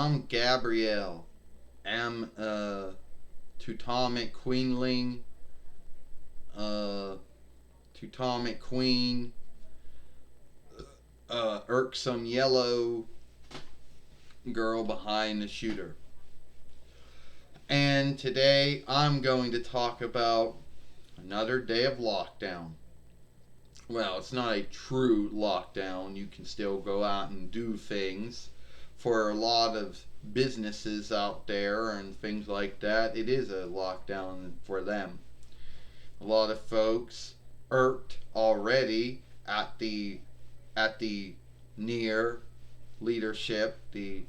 I'm Gabrielle. I'm a Teutonic Queenling, Teutonic Queen, irksome yellow girl behind the shooter. And today I'm going to talk about another day of lockdown. Well, it's not a true lockdown. You can still go out and do things. For a lot of businesses out there and things like that, it is a lockdown for them. A lot of folks irked already at the near leadership, the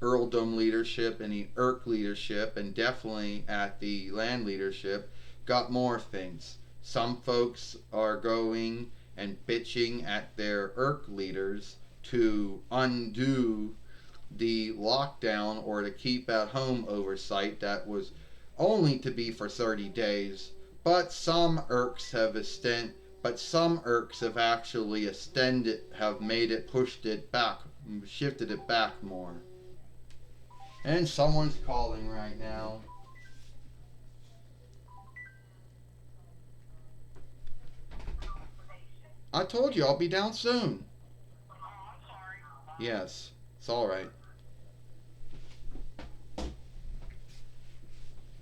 earldom leadership and the Irk leadership, and definitely at the land leadership, got more things. Some folks are going and bitching at their Irk leaders to undo the lockdown or to keep at home oversight that was only to be for 30 days. But some Irks have actually extended, have made it, pushed it back, shifted it back more. And someone's calling right now. I told you I'll be down soon. Yes, it's alright.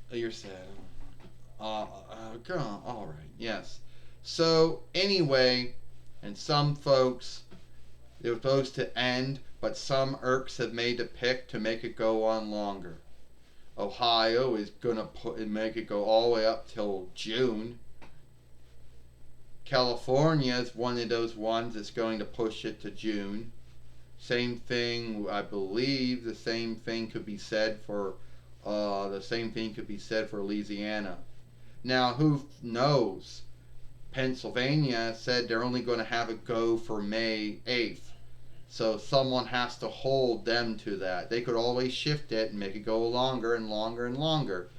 You're sad. Go on. Alright, yes. So, anyway, and some folks, it was supposed to end, but some Irks have made the pick to make it go on longer. Ohio is going to make it go all the way up till June. California is one of those ones that's going to push it to June. Same thing, I believe. The same thing could be said for Louisiana. Now, who knows? Pennsylvania said they're only going to have it go for May 8th. So someone has to hold them to that. They could always shift it and make it go longer and longer and longer.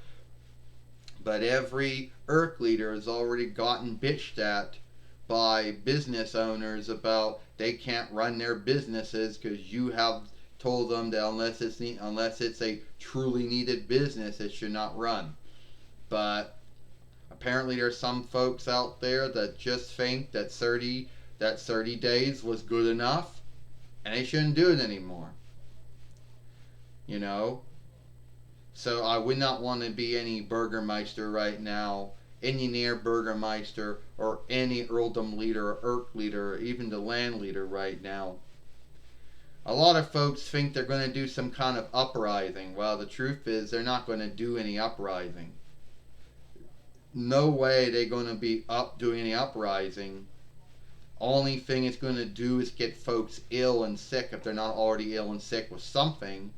But every Irk leader has already gotten bitched at by business owners about they can't run their businesses because you have told them that unless it's a truly needed business, it should not run. But apparently there's some folks out there that just think that 30 days was good enough and they shouldn't do it anymore. You know? So I would not want to be any Burgermeister right now, any near Burgermeister, or any earldom leader or Irk leader, or even the land leader right now. A lot of folks think they're going to do some kind of uprising. Well, the truth is they're not going to do any uprising. No way they're going to be doing any uprising. Only thing it's going to do is get folks ill and sick if they're not already ill and sick with something.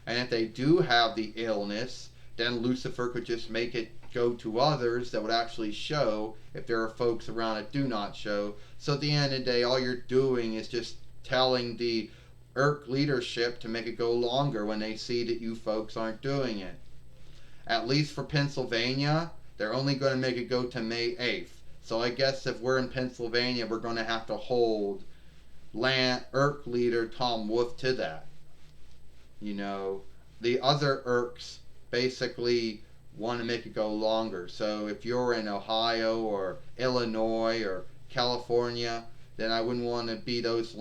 And if they do have the illness, then Lucifer could just make it go to others that would actually show if there are folks around that do not show. So at the end of the day, all you're doing is just telling the Irk leadership to make it go longer when they see that you folks aren't doing it. At least for Pennsylvania, they're only going to make it go to May 8th. So I guess if we're in Pennsylvania, we're going to have to hold Irk leader Tom Wolf to that. You know, the other Irks basically want to make it go longer. So if you're in Ohio or Illinois or California, then I wouldn't want to be those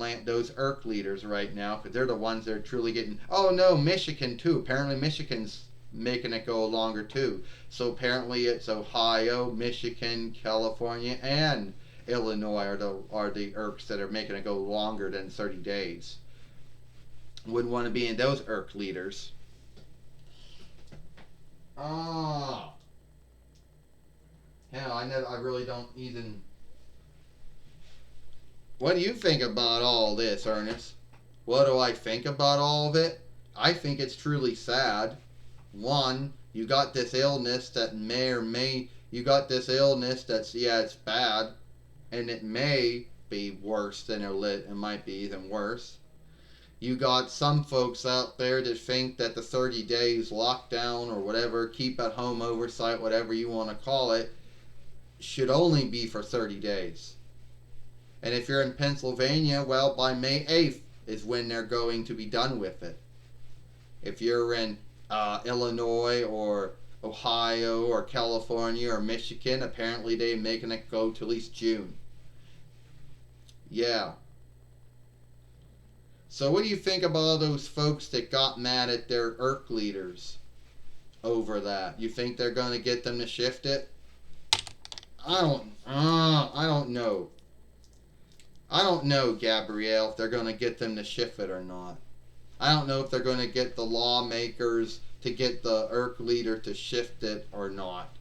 Irk leaders right now, because they're the ones that are truly getting. Oh no, Michigan too. Apparently Michigan's making it go longer too. So apparently it's Ohio, Michigan, California, and Illinois are the Irks that are making it go longer than 30 days. Wouldn't want to be in those Irk leaders. Hell, I really don't even. What do you think about all this, Ernest? What do I think about all of it? I think it's truly sad. One, you got this illness that you got this illness that's, it's bad, and it may be worse than it might be even worse. You got some folks out there that think that the 30 days lockdown or whatever, keep at home oversight, whatever you want to call it, should only be for 30 days. And if you're in Pennsylvania, well, by May 8th is when they're going to be done with it. If you're in Illinois or Ohio or California or Michigan, apparently they're making it go to at least June. Yeah. So what do you think about all those folks that got mad at their ERK leaders over that? You think they're going to get them to shift it? I don't know. I don't know, Gabrielle, if they're going to get them to shift it or not. I don't know if they're going to get the lawmakers to get the ERK leader to shift it or not.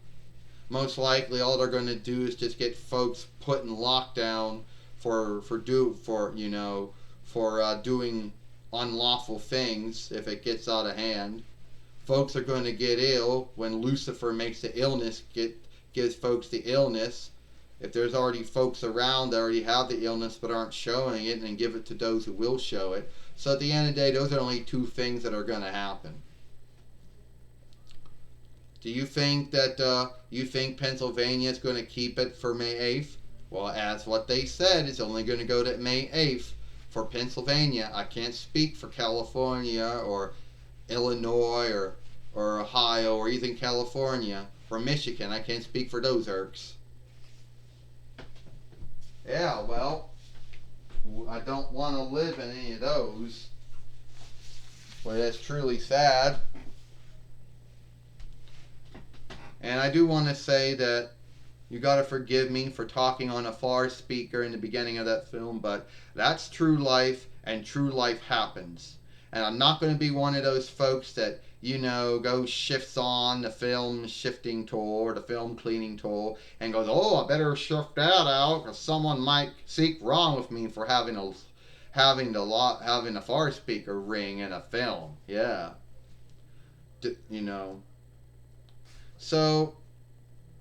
Most likely, all they're going to do is just get folks put in lockdown for doing unlawful things if it gets out of hand. Folks are going to get ill when Lucifer makes the illness gives folks the illness. If there's already folks around that already have the illness but aren't showing it, and give it to those who will show it. So at the end of the day, those are only two things that are going to happen. Do you think that Pennsylvania is going to keep it for May 8th? Well, as what they said, it's only going to go to May 8th for Pennsylvania. I can't speak for California or Illinois or Ohio or even California or Michigan. I can't speak for those ERKs. Yeah, well, I don't want to live in any of those. But that's truly sad. And I do want to say that you got to forgive me for talking on a FARSPEAKER in the beginning of that film, but that's true life, and true life happens. And I'm not going to be one of those folks that, go shifts on the film shifting tool or the film cleaning tool and goes, oh, I better shift that out because someone might seek wrong with me for having a FARSPEAKER ring in a film. Yeah. So,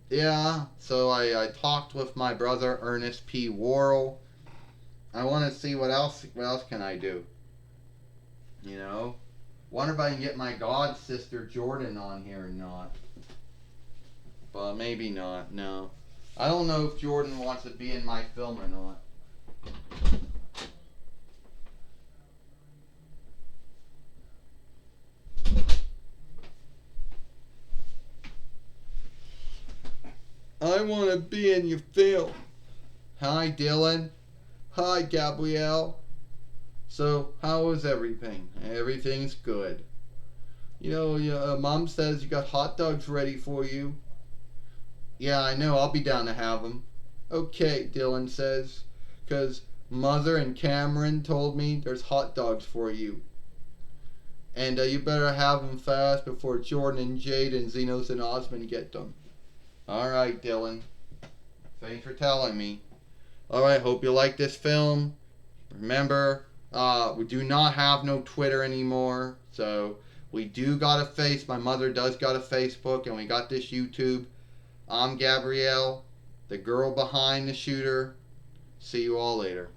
yeah, so I talked with my brother, Ernest P. Worrell. I want to see what else can I do. Wonder if I can get my god sister Jordan on here or not. But maybe not, no. I don't know if Jordan wants to be in my film or not. I want to be in your film. Hi, Dillon. Hi, Gabrielle. So, how is everything? Everything's good. Mom says you got hot dogs ready for you. Yeah, I know. I'll be down to have them. Okay, Dillon says. Because Mother and Cameron told me there's hot dogs for you. And you better have them fast before Jordan and Jade and Zenos and Osmond get them. Alright, Dillon. Thanks for telling me. Alright, hope you like this film. Remember, we do not have no Twitter anymore. So, we do got a my mother does got a Facebook, and we got this YouTube. I'm Gabrielle, the girl behind the shooter. See you all later.